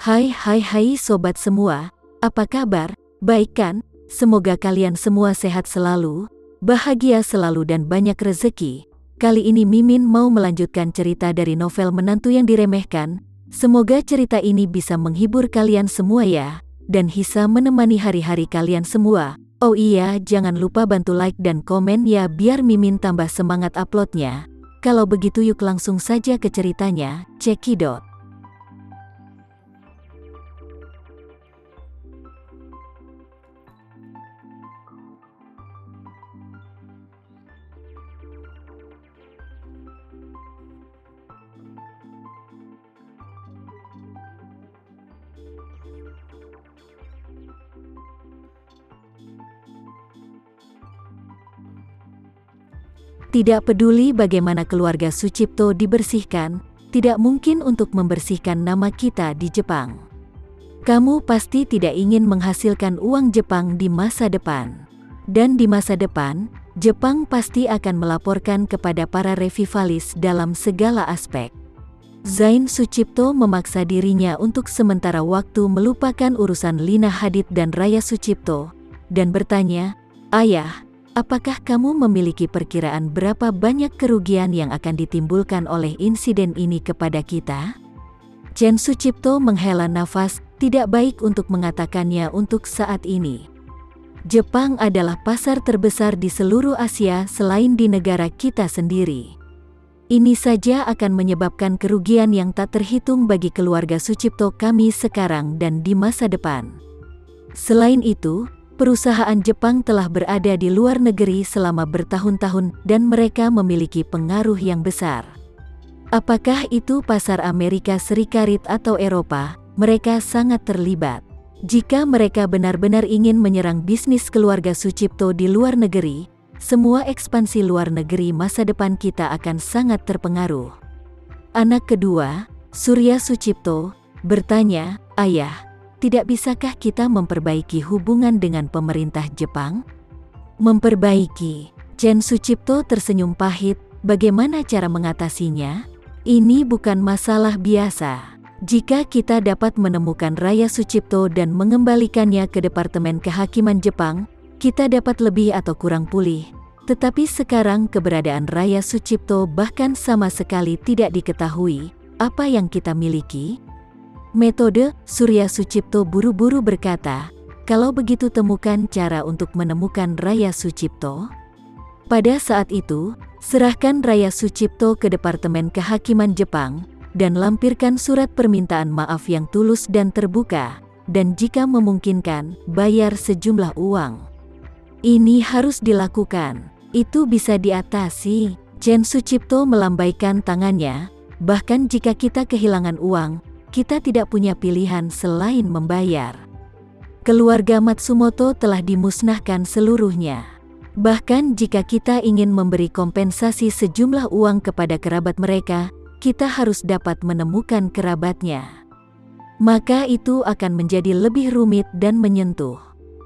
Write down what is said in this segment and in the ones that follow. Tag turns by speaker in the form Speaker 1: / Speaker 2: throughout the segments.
Speaker 1: Hai sobat semua, apa kabar? Baik kan? Semoga kalian semua sehat selalu, bahagia selalu dan banyak rezeki. Kali ini Mimin mau melanjutkan cerita dari novel Menantu yang Diremehkan. Semoga cerita ini bisa menghibur kalian semua ya, dan bisa menemani hari-hari kalian semua. Oh iya, jangan lupa bantu like dan komen ya biar Mimin tambah semangat uploadnya. Kalau begitu yuk langsung saja ke ceritanya, cekidot. Tidak peduli bagaimana keluarga Sucipto dibersihkan, tidak mungkin untuk membersihkan nama kita di Jepang. Kamu pasti tidak ingin menghasilkan uang Jepang di masa depan. Dan di masa depan, Jepang pasti akan melaporkan kepada para revivalis dalam segala aspek. Zain Sucipto memaksa dirinya untuk sementara waktu melupakan urusan Lina Hadid dan Raya Sucipto, dan bertanya, "Ayah, apakah kamu memiliki perkiraan berapa banyak kerugian yang akan ditimbulkan oleh insiden ini kepada kita?" Chen Sucipto menghela nafas, tidak baik untuk mengatakannya untuk saat ini. Jepang adalah pasar terbesar di seluruh Asia selain di negara kita sendiri. Ini saja akan menyebabkan kerugian yang tak terhitung bagi keluarga Sucipto kami sekarang dan di masa depan. Selain itu, perusahaan Jepang telah berada di luar negeri selama bertahun-tahun dan mereka memiliki pengaruh yang besar. Apakah itu pasar Amerika Serikat atau Eropa, mereka sangat terlibat. Jika mereka benar-benar ingin menyerang bisnis keluarga Sucipto di luar negeri, semua ekspansi luar negeri masa depan kita akan sangat terpengaruh. Anak kedua, Surya Sucipto, bertanya, "Ayah, tidak bisakah kita memperbaiki hubungan dengan pemerintah Jepang?" Memperbaiki? Chen Sucipto tersenyum pahit, bagaimana cara mengatasinya? Ini bukan masalah biasa. Jika kita dapat menemukan Raya Sucipto dan mengembalikannya ke Departemen Kehakiman Jepang, kita dapat lebih atau kurang pulih. Tetapi sekarang keberadaan Raya Sucipto bahkan sama sekali tidak diketahui. Apa yang kita miliki? Metode, Surya Sucipto buru-buru berkata, "Kalau begitu temukan cara untuk menemukan Raya Sucipto." Pada saat itu, serahkan Raya Sucipto ke Departemen Kehakiman Jepang, dan lampirkan surat permintaan maaf yang tulus dan terbuka, dan jika memungkinkan, bayar sejumlah uang. Ini harus dilakukan, itu bisa diatasi. Chen Sucipto melambaikan tangannya, bahkan jika kita kehilangan uang, kita tidak punya pilihan selain membayar. Keluarga Matsumoto telah dimusnahkan seluruhnya. Bahkan jika kita ingin memberi kompensasi sejumlah uang kepada kerabat mereka, kita harus dapat menemukan kerabatnya. Maka itu akan menjadi lebih rumit dan menyentuh.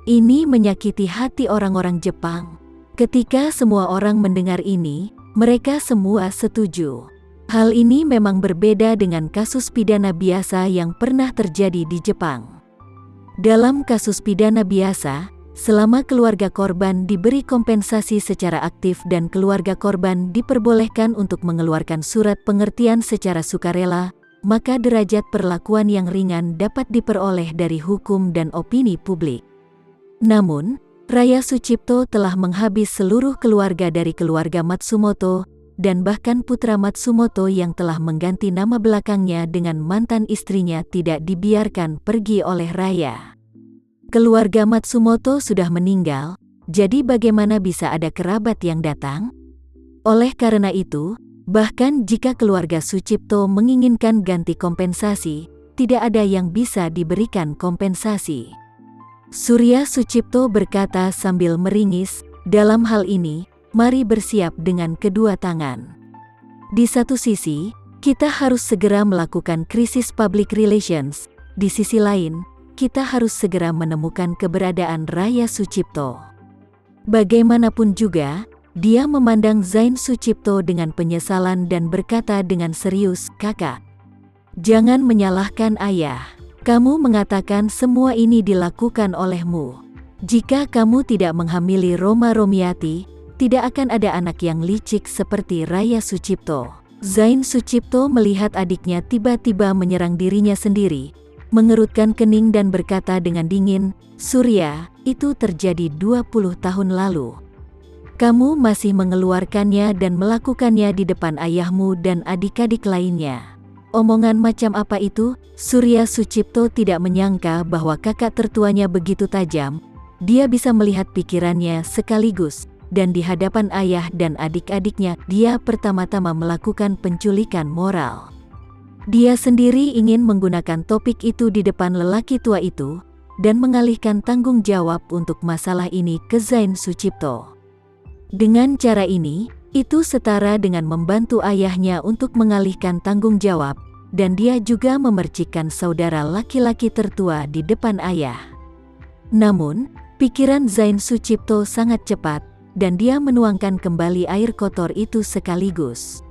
Speaker 1: Ini menyakiti hati orang-orang Jepang. Ketika semua orang mendengar ini, mereka semua setuju. Hal ini memang berbeda dengan kasus pidana biasa yang pernah terjadi di Jepang. Dalam kasus pidana biasa, selama keluarga korban diberi kompensasi secara aktif dan keluarga korban diperbolehkan untuk mengeluarkan surat pengertian secara sukarela, maka derajat perlakuan yang ringan dapat diperoleh dari hukum dan opini publik. Namun, Raya Sucipto telah menghabis seluruh keluarga dari keluarga Matsumoto, dan bahkan putra Matsumoto yang telah mengganti nama belakangnya dengan mantan istrinya tidak dibiarkan pergi oleh Raya. Keluarga Matsumoto sudah meninggal, jadi bagaimana bisa ada kerabat yang datang? Oleh karena itu, bahkan jika keluarga Sucipto menginginkan ganti kompensasi, tidak ada yang bisa diberikan kompensasi. Surya Sucipto berkata sambil meringis, "Dalam hal ini, mari bersiap dengan kedua tangan. Di satu sisi, kita harus segera melakukan krisis public relations, di sisi lain, kita harus segera menemukan keberadaan Raya Sucipto." Bagaimanapun juga, dia memandang Zain Sucipto dengan penyesalan dan berkata dengan serius, "Kakak, jangan menyalahkan ayah. Kamu mengatakan semua ini dilakukan olehmu. Jika kamu tidak menghamili Roma Romiati, tidak akan ada anak yang licik seperti Raya Sucipto. Zain Sucipto melihat adiknya tiba-tiba menyerang dirinya sendiri, mengerutkan kening dan berkata dengan dingin, "Surya, itu terjadi 20 tahun lalu. Kamu masih mengeluarkannya dan melakukannya di depan ayahmu dan adik-adik lainnya." Omongan macam apa itu? Surya Sucipto tidak menyangka bahwa kakak tertuanya begitu tajam. Dia bisa melihat pikirannya sekaligus, dan di hadapan ayah dan adik-adiknya, dia pertama-tama melakukan penculikan moral. Dia sendiri ingin menggunakan topik itu di depan lelaki tua itu, dan mengalihkan tanggung jawab untuk masalah ini ke Zain Sucipto. Dengan cara ini, itu setara dengan membantu ayahnya untuk mengalihkan tanggung jawab, dan dia juga memercikkan saudara laki-laki tertua di depan ayah. Namun, pikiran Zain Sucipto sangat cepat, dan dia menuangkan kembali air kotor itu sekaligus.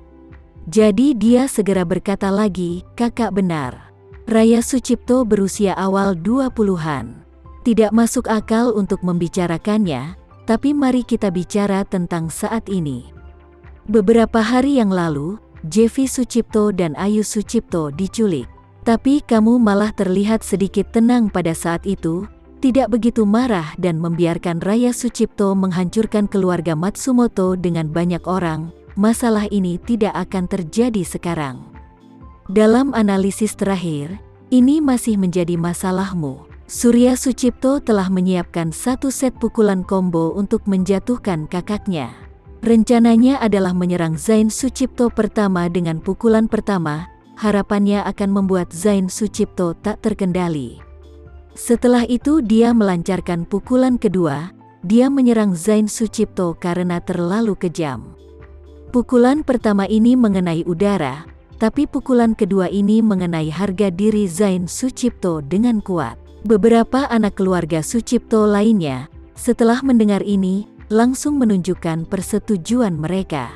Speaker 1: Jadi dia segera berkata lagi, "Kakak benar. Raya Sucipto berusia awal 20-an. Tidak masuk akal untuk membicarakannya, tapi mari kita bicara tentang saat ini. Beberapa hari yang lalu, Jevi Sucipto dan Ayu Sucipto diculik. Tapi kamu malah terlihat sedikit tenang pada saat itu, tidak begitu marah dan membiarkan Raya Sucipto menghancurkan keluarga Matsumoto dengan banyak orang. Masalah ini tidak akan terjadi sekarang. Dalam analisis terakhir, ini masih menjadi masalahmu. Surya Sucipto telah menyiapkan satu set pukulan combo untuk menjatuhkan kakaknya. Rencananya adalah menyerang Zain Sucipto pertama dengan pukulan pertama, harapannya akan membuat Zain Sucipto tak terkendali. Setelah itu dia melancarkan pukulan kedua, dia menyerang Zain Sucipto karena terlalu kejam. Pukulan pertama ini mengenai udara, tapi pukulan kedua ini mengenai harga diri Zain Sucipto dengan kuat. Beberapa anak keluarga Sucipto lainnya, setelah mendengar ini, langsung menunjukkan persetujuan mereka.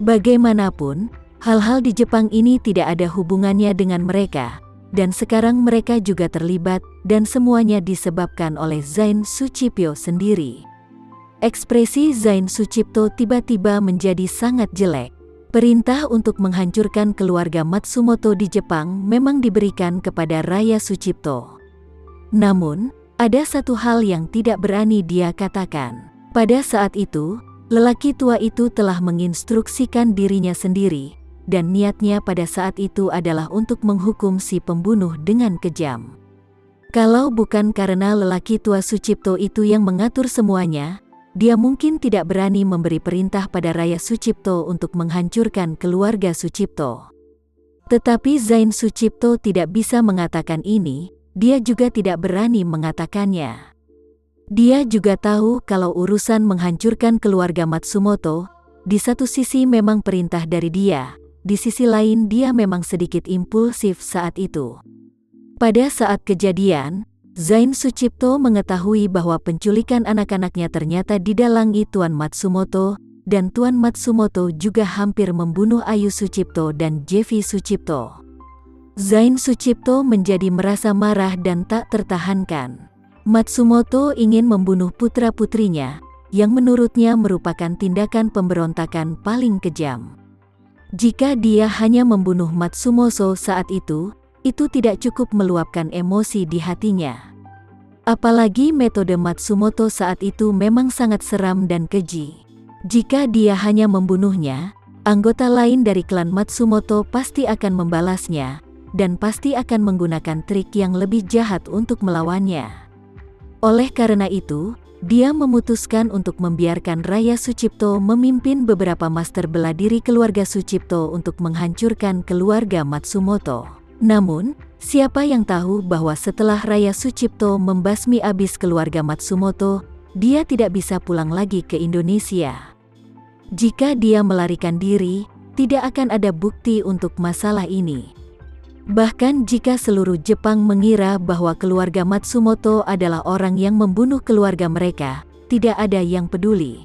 Speaker 1: Bagaimanapun, hal-hal di Jepang ini tidak ada hubungannya dengan mereka, dan sekarang mereka juga terlibat, dan semuanya disebabkan oleh Zain Sucipto sendiri. Ekspresi Zain Sucipto tiba-tiba menjadi sangat jelek. Perintah untuk menghancurkan keluarga Matsumoto di Jepang memang diberikan kepada Raya Sucipto. Namun, ada satu hal yang tidak berani dia katakan. Pada saat itu, lelaki tua itu telah menginstruksikan dirinya sendiri, dan niatnya pada saat itu adalah untuk menghukum si pembunuh dengan kejam. Kalau bukan karena lelaki tua Sucipto itu yang mengatur semuanya, dia mungkin tidak berani memberi perintah pada Raya Sucipto untuk menghancurkan keluarga Sucipto. Tetapi Zain Sucipto tidak bisa mengatakan ini. Dia juga tidak berani mengatakannya. Dia juga tahu kalau urusan menghancurkan keluarga Matsumoto, di satu sisi memang perintah dari dia, di sisi lain dia memang sedikit impulsif saat itu. Pada saat kejadian, Zain Sucipto mengetahui bahwa penculikan anak-anaknya ternyata didalangi Tuan Matsumoto, dan Tuan Matsumoto juga hampir membunuh Ayu Sucipto dan Jevi Sucipto. Zain Sucipto menjadi merasa marah dan tak tertahankan. Matsumoto ingin membunuh putra-putrinya, yang menurutnya merupakan tindakan pemberontakan paling kejam. Jika dia hanya membunuh Matsumoto saat itu tidak cukup meluapkan emosi di hatinya. Apalagi metode Matsumoto saat itu memang sangat seram dan keji. Jika dia hanya membunuhnya, anggota lain dari klan Matsumoto pasti akan membalasnya, dan pasti akan menggunakan trik yang lebih jahat untuk melawannya. Oleh karena itu, dia memutuskan untuk membiarkan Raya Sucipto memimpin beberapa master bela diri keluarga Sucipto untuk menghancurkan keluarga Matsumoto. Namun, siapa yang tahu bahwa setelah Raya Sucipto membasmi abis keluarga Matsumoto, dia tidak bisa pulang lagi ke Indonesia. Jika dia melarikan diri, tidak akan ada bukti untuk masalah ini. Bahkan jika seluruh Jepang mengira bahwa keluarga Matsumoto adalah orang yang membunuh keluarga mereka, tidak ada yang peduli.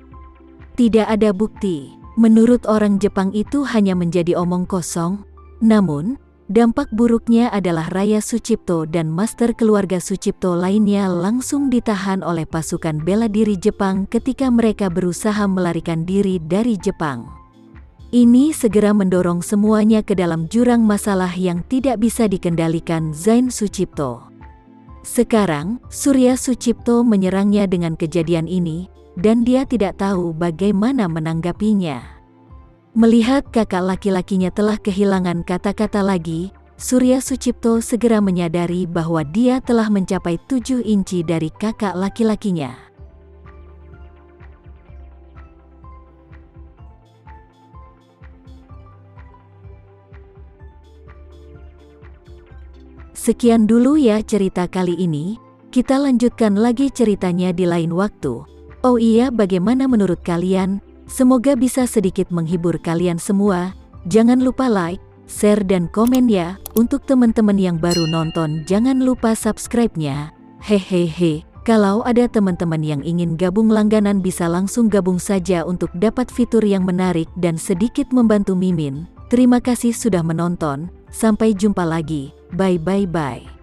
Speaker 1: Tidak ada bukti. Menurut orang Jepang itu hanya menjadi omong kosong. Namun, Dampak buruknya adalah Raya Sucipto dan master keluarga Sucipto lainnya langsung ditahan oleh pasukan bela diri Jepang ketika mereka berusaha melarikan diri dari Jepang. Ini segera mendorong semuanya ke dalam jurang masalah yang tidak bisa dikendalikan Zain Sucipto. Sekarang, Surya Sucipto menyerangnya dengan kejadian ini, dan dia tidak tahu bagaimana menanggapinya. Melihat kakak laki-lakinya telah kehilangan kata-kata lagi, Surya Sucipto segera menyadari bahwa dia telah mencapai 7 inci dari kakak laki-lakinya. Sekian dulu ya cerita kali ini, kita lanjutkan lagi ceritanya di lain waktu. Oh iya, bagaimana menurut kalian? Semoga bisa sedikit menghibur kalian semua. Jangan lupa like, share dan komen ya. Untuk teman-teman yang baru nonton jangan lupa subscribe-nya. Hehehe. Kalau ada teman-teman yang ingin gabung langganan bisa langsung gabung saja untuk dapat fitur yang menarik dan sedikit membantu Mimin. Terima kasih sudah menonton. Sampai jumpa lagi. Bye bye bye.